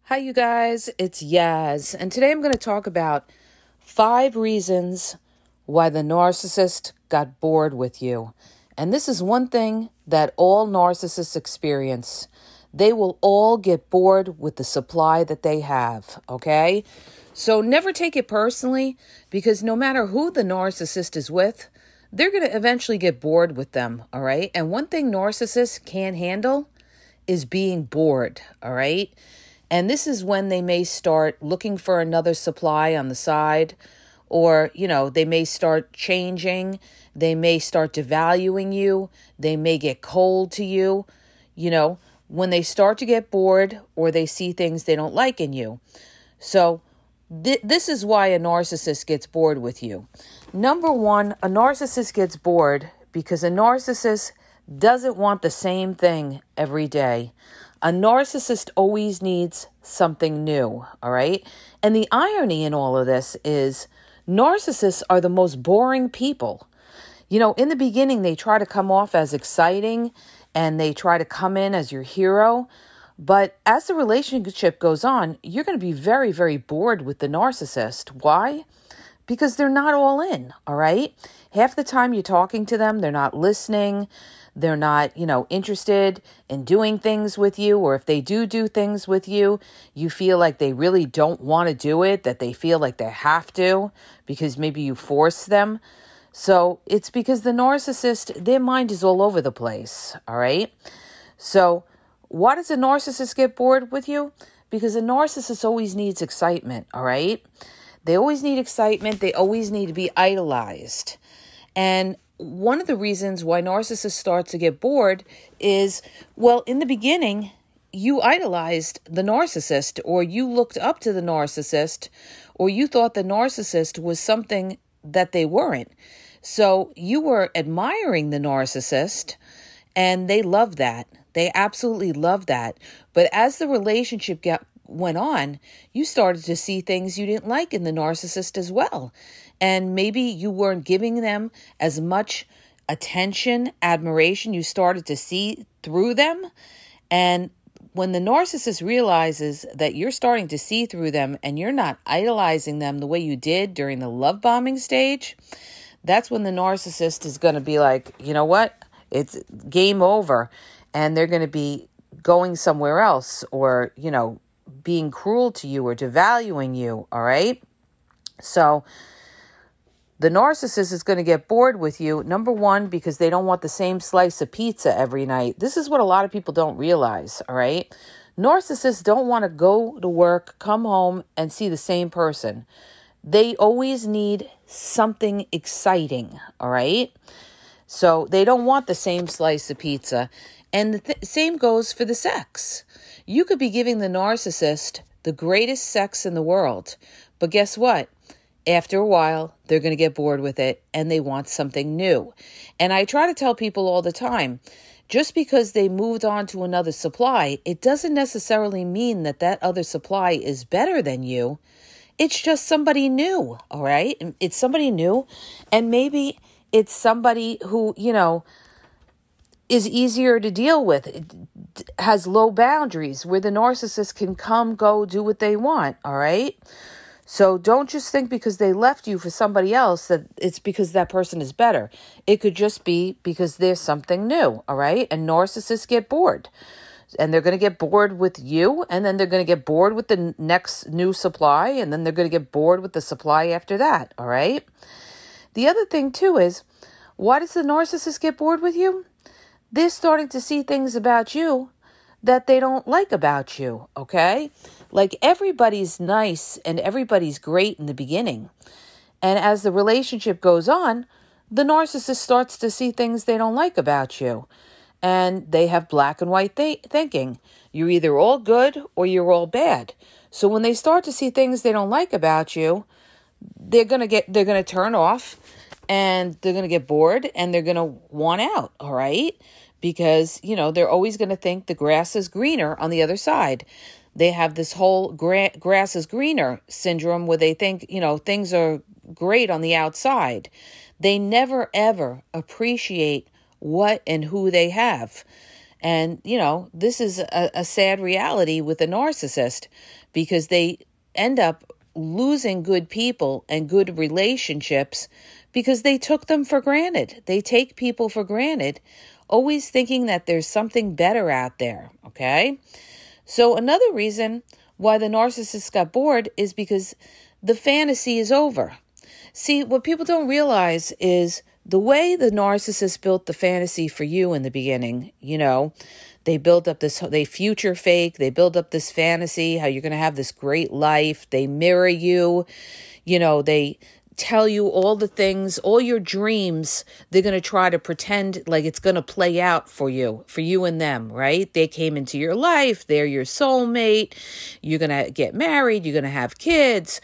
Hi, you guys. It's Yaz, and today I'm going to talk about 5 reasons why the narcissist got bored with you. And this is one thing that all narcissists experience. They will all get bored with the supply that they have, okay? So never take it personally, because no matter who the narcissist is with, they're going to eventually get bored with them, all right? And one thing narcissists can't handle is being bored, all right? And this is when they may start looking for another supply on the side, or, they may start changing. They may start devaluing you. They may get cold to you, when they start to get bored or they see things they don't like in you. So this is why a narcissist gets bored with you. Number one, a narcissist gets bored because a narcissist doesn't want the same thing every day. A narcissist always needs something new, all right? And the irony in all of this is narcissists are the most boring people. In the beginning, they try to come off as exciting and they try to come in as your hero. But as the relationship goes on, you're going to be very, very bored with the narcissist. Why? Because they're not all in, all right? Half the time you're talking to them, they're not listening. They're not, interested in doing things with you. Or if they do things with you, you feel like they really don't want to do it, that they feel like they have to because maybe you force them. So it's because the narcissist, their mind is all over the place, all right? So why does a narcissist get bored with you? Because a narcissist always needs excitement, all right? They always need excitement. They always need to be idolized. And one of the reasons why narcissists start to get bored is, in the beginning, you idolized the narcissist, or you looked up to the narcissist, or you thought the narcissist was something that they weren't. So you were admiring the narcissist, and they loved that. They absolutely loved that. But as the relationship went on, you started to see things you didn't like in the narcissist as well. And maybe you weren't giving them as much attention, admiration. You started to see through them. And when the narcissist realizes that you're starting to see through them and you're not idolizing them the way you did during the love bombing stage, that's when the narcissist is going to be like, you know what? It's game over. And they're going to be going somewhere else, or, being cruel to you or devaluing you, all right? So the narcissist is going to get bored with you, number one, because they don't want the same slice of pizza every night. This is what a lot of people don't realize, all right? Narcissists don't want to go to work, come home, and see the same person. They always need something exciting, all right? So they don't want the same slice of pizza. And the same goes for the sex. You could be giving the narcissist the greatest sex in the world, but guess what? After a while, they're going to get bored with it and they want something new. And I try to tell people all the time, just because they moved on to another supply, it doesn't necessarily mean that that other supply is better than you. It's just somebody new, all right? It's somebody new, and maybe it's somebody who, is easier to deal with. It has low boundaries where the narcissist can come, go, do what they want, all right? So don't just think because they left you for somebody else that it's because that person is better. It could just be because there's something new, all right? And narcissists get bored. And they're going to get bored with you, and then they're going to get bored with the next new supply, and then they're going to get bored with the supply after that, all right? The other thing, too, is why does the narcissist get bored with you? They're starting to see things about you that they don't like about you, okay? Like, everybody's nice and everybody's great in the beginning. And as the relationship goes on, the narcissist starts to see things they don't like about you. And they have black and white thinking. You're either all good or you're all bad. So when they start to see things they don't like about you, they're going to turn off, and they're going to get bored, and they're going to want out, all right? Because, they're always going to think the grass is greener on the other side. They have this whole grass is greener syndrome where they think, things are great on the outside. They never, ever appreciate what and who they have. And, this is a sad reality with a narcissist, because they end up losing good people and good relationships because they took them for granted. They take people for granted, always thinking that there's something better out there, okay? So another reason why the narcissist got bored is because the fantasy is over. See, what people don't realize is the way the narcissist built the fantasy for you in the beginning, they build up they future fake, they build up this fantasy, how you're going to have this great life. They mirror you, they tell you all the things, all your dreams. They're going to try to pretend like it's going to play out for you and them, right? They came into your life. They're your soulmate. You're going to get married. You're going to have kids.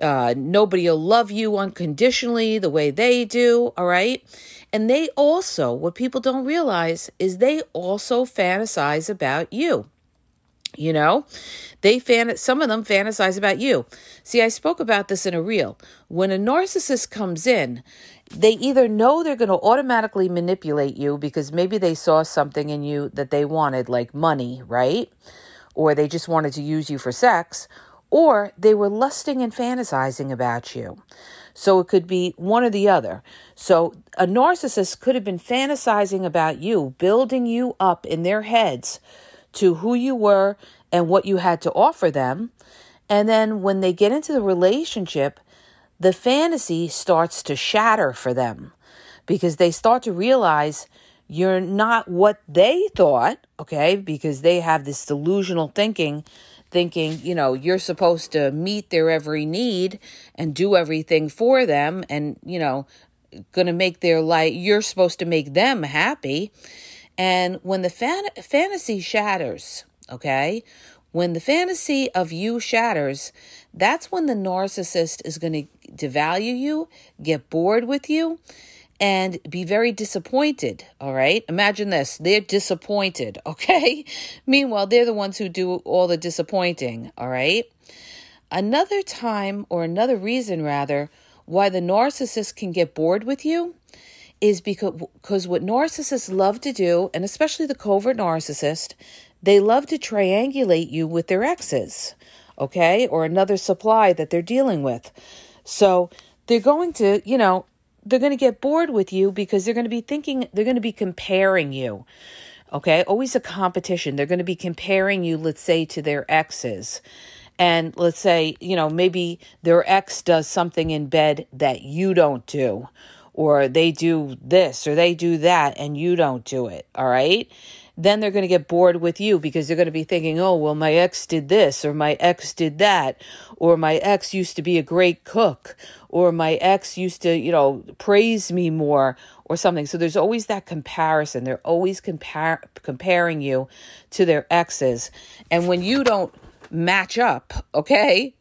Nobody will love you unconditionally the way they do, all right? And they also, what people don't realize is they also fantasize about you. Some of them fantasize about you. See, I spoke about this in a reel. When a narcissist comes in, they either know they're going to automatically manipulate you because maybe they saw something in you that they wanted, like money, right? Or they just wanted to use you for sex, or they were lusting and fantasizing about you. So it could be one or the other. So a narcissist could have been fantasizing about you, building you up in their heads to who you were and what you had to offer them. And then when they get into the relationship, the fantasy starts to shatter for them because they start to realize you're not what they thought, okay? Because they have this delusional thinking, you're supposed to meet their every need and do everything for them and, going to make their life, you're supposed to make them happy. And when the fantasy shatters, okay, when the fantasy of you shatters, that's when the narcissist is going to devalue you, get bored with you, and be very disappointed, all right? Imagine this. They're disappointed, okay? Meanwhile, they're the ones who do all the disappointing, all right? Another reason why the narcissist can get bored with you is because what narcissists love to do, and especially the covert narcissist, they love to triangulate you with their exes, okay, or another supply that they're dealing with. So they're going to, they're going to get bored with you because they're going to be comparing you, okay, always a competition. They're going to be comparing you, let's say, to their exes. And let's say, maybe their ex does something in bed that you don't do, or they do this or they do that and you don't do it, all right? Then they're going to get bored with you because they're going to be thinking, oh, well, my ex did this or my ex did that, or my ex used to be a great cook, or my ex used to, praise me more or something. So there's always that comparison. They're always comparing you to their exes. And when you don't match up, okay,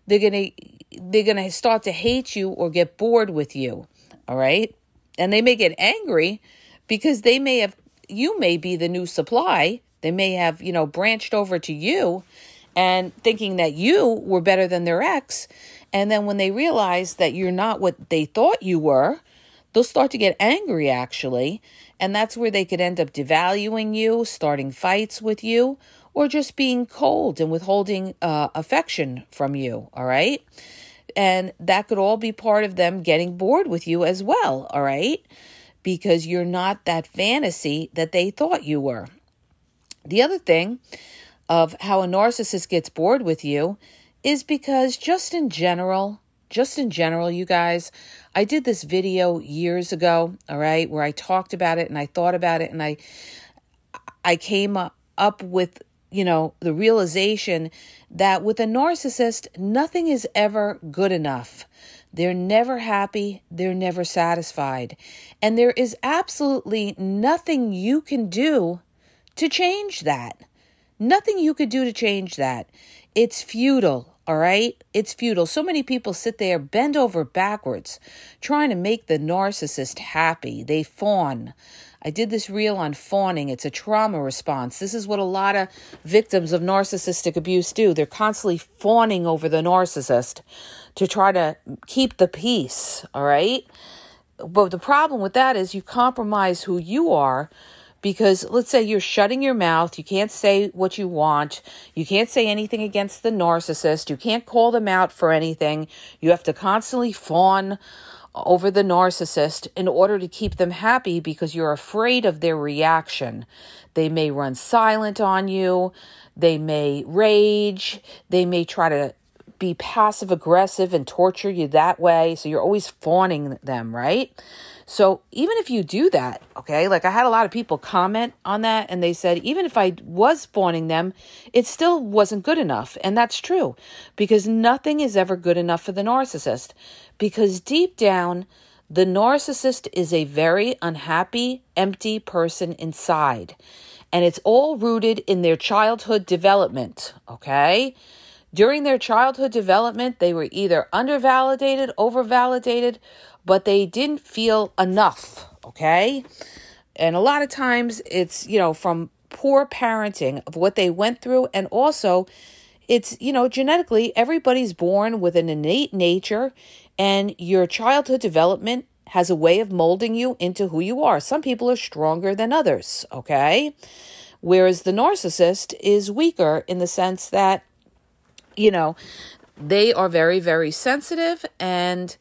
they're going to start to hate you or get bored with you, all right? And they may get angry because you may be the new supply. They may have, branched over to you and thinking that you were better than their ex. And then when they realize that you're not what they thought you were, they'll start to get angry, actually. And that's where they could end up devaluing you, starting fights with you, or just being cold and withholding affection from you, all right? And that could all be part of them getting bored with you as well, all right? Because you're not that fantasy that they thought you were. The other thing of how a narcissist gets bored with you is because just in general, you guys, I did this video years ago, all right, where I talked about it and I thought about it and I came up with, the realization that with a narcissist, nothing is ever good enough. They're never happy. They're never satisfied. And there is absolutely nothing you can do to change that. Nothing you could do to change that. It's futile, all right? It's futile. So many people sit there, bend over backwards, trying to make the narcissist happy. They fawn. I did this reel on fawning. It's a trauma response. This is what a lot of victims of narcissistic abuse do. They're constantly fawning over the narcissist to try to keep the peace, all right? But the problem with that is you compromise who you are Because let's say you're shutting your mouth. You can't say what you want. You can't say anything against the narcissist. You can't call them out for anything. You have to constantly fawn over the narcissist in order to keep them happy because you're afraid of their reaction. They may run silent on you. They may rage. They may try to be passive aggressive and torture you that way. So you're always fawning them, right? So even if you do that, okay, like I had a lot of people comment on that and they said, even if I was fawning them, it still wasn't good enough. And that's true because nothing is ever good enough for the narcissist because deep down, the narcissist is a very unhappy, empty person inside. And it's all rooted in their childhood development, okay? During their childhood development, they were either undervalidated, overvalidated, but they didn't feel enough, okay? And a lot of times it's, from poor parenting of what they went through. And also it's, genetically, everybody's born with an innate nature and your childhood development has a way of molding you into who you are. Some people are stronger than others, okay? Whereas the narcissist is weaker in the sense that, they are very, very sensitive and,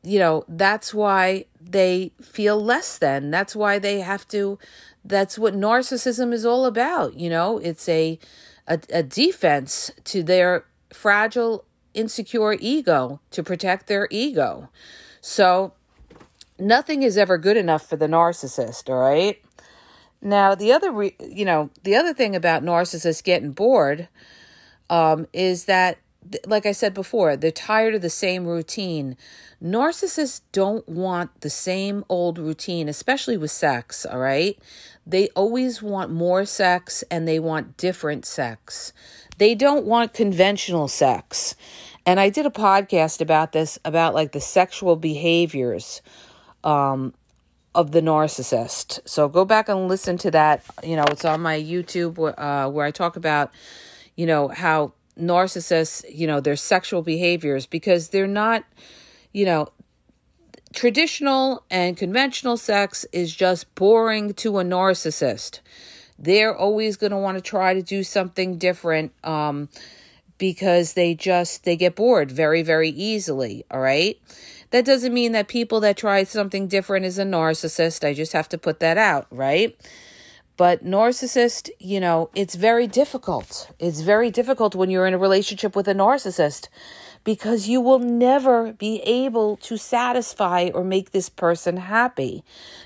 that's why they feel less than. That's why they have to, that's what narcissism is all about. It's a defense to their fragile, insecure ego to protect their ego. So nothing is ever good enough for the narcissist, all right? Now, the other thing about narcissists getting bored is that, like I said before, they're tired of the same routine. Narcissists don't want the same old routine, especially with sex, all right? They always want more sex and they want different sex. They don't want conventional sex. And I did a podcast about this, about like the sexual behaviors of the narcissist. So go back and listen to that. It's on my YouTube where I talk about, how narcissists, their sexual behaviors, because they're not, traditional and conventional sex is just boring to a narcissist. They're always going to want to try to do something different because they get bored very, very easily. All right. That doesn't mean that people that try something different is a narcissist. I just have to put that out, right? But narcissist, it's very difficult. It's very difficult when you're in a relationship with a narcissist because you will never be able to satisfy or make this person happy.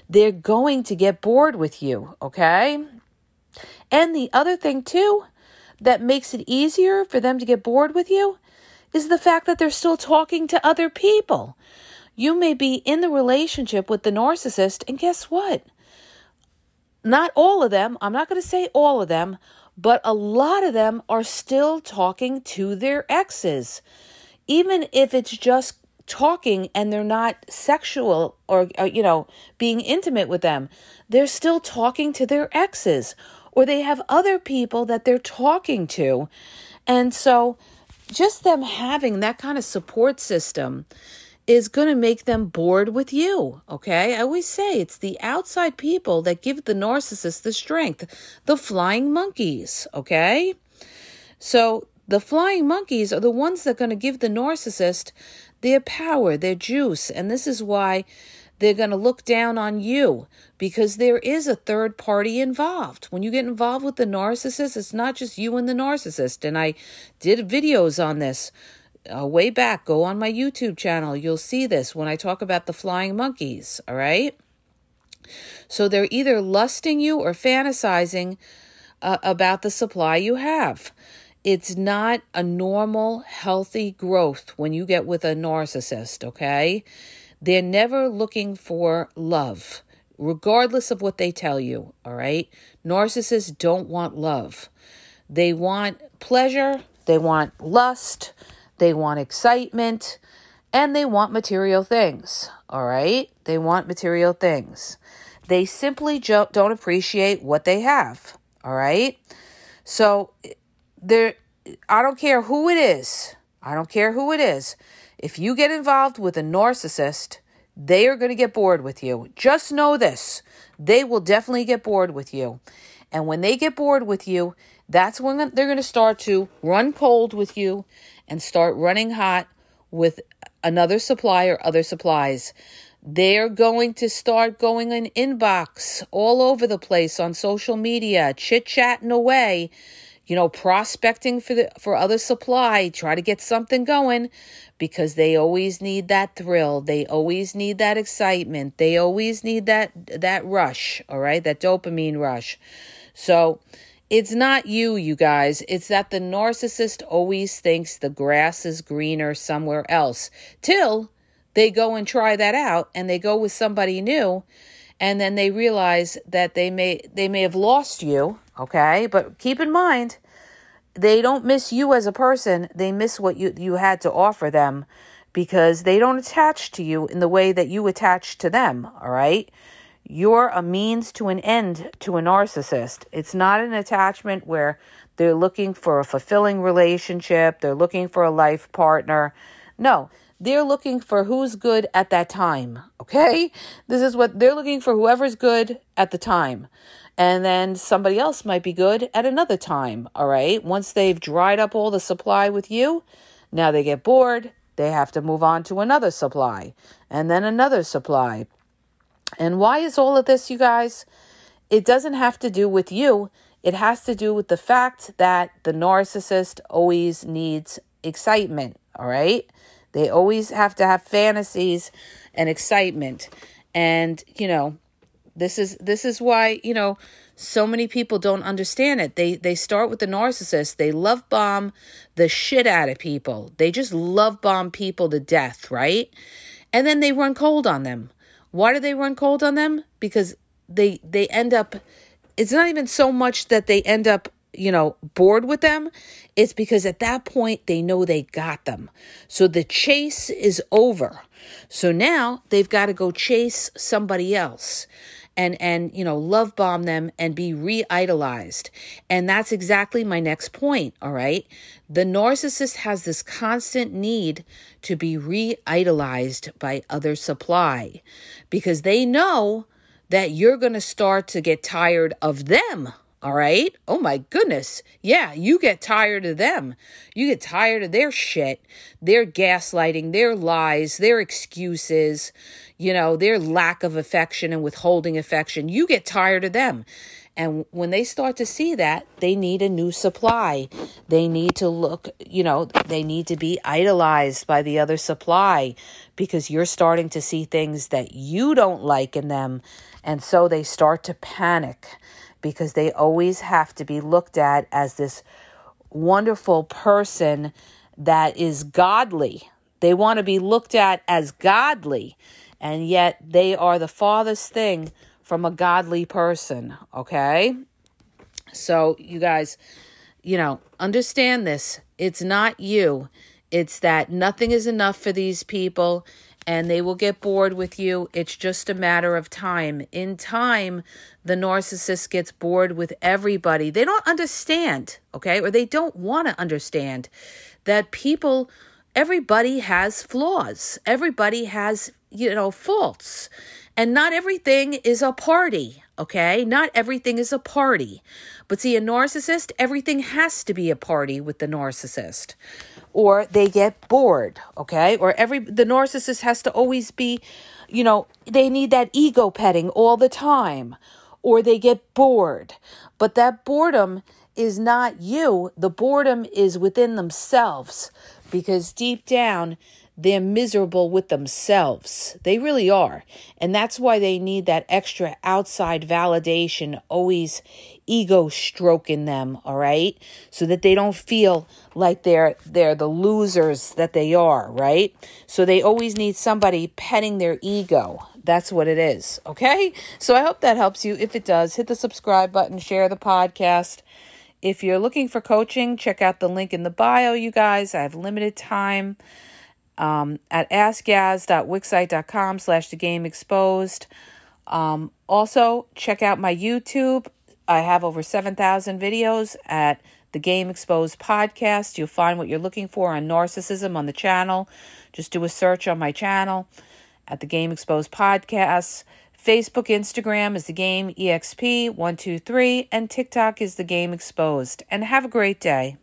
They're going to get bored with you, okay? And the other thing, too, that makes it easier for them to get bored with you is the fact that they're still talking to other people. You may be in the relationship with the narcissist, and guess what? Not all of them, I'm not going to say all of them, but a lot of them are still talking to their exes. Even if it's just talking and they're not sexual or being intimate with them, they're still talking to their exes, or they have other people that they're talking to. And so just them having that kind of support system is going to make them bored with you, okay? I always say it's the outside people that give the narcissist the strength, the flying monkeys, okay? So the flying monkeys are the ones that are going to give the narcissist their power, their juice, and this is why they're going to look down on you because there is a third party involved. When you get involved with the narcissist, it's not just you and the narcissist, and I did videos on this way back. Go on my YouTube channel. You'll see this when I talk about the flying monkeys, all right? So they're either lusting you or fantasizing about the supply you have. It's not a normal, healthy growth when you get with a narcissist, okay? They're never looking for love, regardless of what they tell you, all right? Narcissists don't want love. They want pleasure, they want lust, they want excitement, and they want material things, all right? They want material things. They simply don't appreciate what they have, all right? So I don't care who it is. I don't care who it is. If you get involved with a narcissist, they are going to get bored with you. Just know this. they will definitely get bored with you. And when they get bored with you, that's when they're going to start to run cold with you and start running hot with another supply or other supplies. They're going to start going in inbox all over the place on social media, chit-chatting away, prospecting for other supply, try to get something going, because they always need that thrill. They always need that excitement. They always need that rush, all right, that dopamine rush. So it's not you guys. It's that the narcissist always thinks the grass is greener somewhere else till they go and try that out and they go with somebody new. And then they realize that they may have lost you, okay? But keep in mind, they don't miss you as a person. They miss what you had to offer them, because they don't attach to you in the way that you attach to them, all right? You're a means to an end to a narcissist. It's not an attachment where they're looking for a fulfilling relationship. They're looking for a life partner. No. They're looking for who's good at that time, okay? This is what they're looking for, whoever's good at the time. And then somebody else might be good at another time, all right? Once they've dried up all the supply with you, now they get bored. They have to move on to another supply and then another supply. And why is all of this, you guys? It doesn't have to do with you. It has to do with the fact that the narcissist always needs excitement, all right? They always have to have fantasies and excitement. And, this is why, so many people don't understand it. They start with the narcissist. They love bomb the shit out of people. They just love bomb people to death, right? And then they run cold on them. Why do they run cold on them? Because they end up, it's not even so much that they end up bored with them. It's because at that point they know they got them. So the chase is over. So now they've got to go chase somebody else and love bomb them and be re-idolized. And that's exactly my next point, all right? The narcissist has this constant need to be re-idolized by other supply, because they know that you're going to start to get tired of them. All right. Oh, my goodness. Yeah, you get tired of them. You get tired of their shit, their gaslighting, their lies, their excuses, their lack of affection and withholding affection. You get tired of them. And when they start to see that, they need a new supply. They need to look, they need to be idolized by the other supply, because you're starting to see things that you don't like in them. And so they start to panic, because they always have to be looked at as this wonderful person that is godly. They want to be looked at as godly, and yet they are the farthest thing from a godly person, okay? So you guys, understand this. It's not you. It's that nothing is enough for these people, and they will get bored with you. It's just a matter of time. In time, the narcissist gets bored with everybody. They don't understand, okay? Or they don't want to understand that everybody has flaws. Everybody has, faults. And not everything is a party, okay? Not everything is a party. But see, a narcissist, everything has to be a party with the narcissist, or they get bored, okay? Or the narcissist has to always be, they need that ego petting all the time, or they get bored. But that boredom is not you. The boredom is within themselves, because deep down, they're miserable with themselves. They really are. And that's why they need that extra outside validation, always ego stroking them, all right? So that they don't feel like they're the losers that they are, right? So they always need somebody petting their ego. That's what it is, okay? So I hope that helps you. If it does, hit the subscribe button, share the podcast. If you're looking for coaching, check out the link in the bio, you guys. I have limited time. At askgaz.wixsite.com/thegameexposed. Also, check out my YouTube. I have over 7,000 videos at the Game Exposed podcast. You'll find what you're looking for on narcissism on the channel. Just do a search on my channel at the Game Exposed podcast. Facebook, Instagram is the game EXP123, and TikTok is the game Exposed. And have a great day.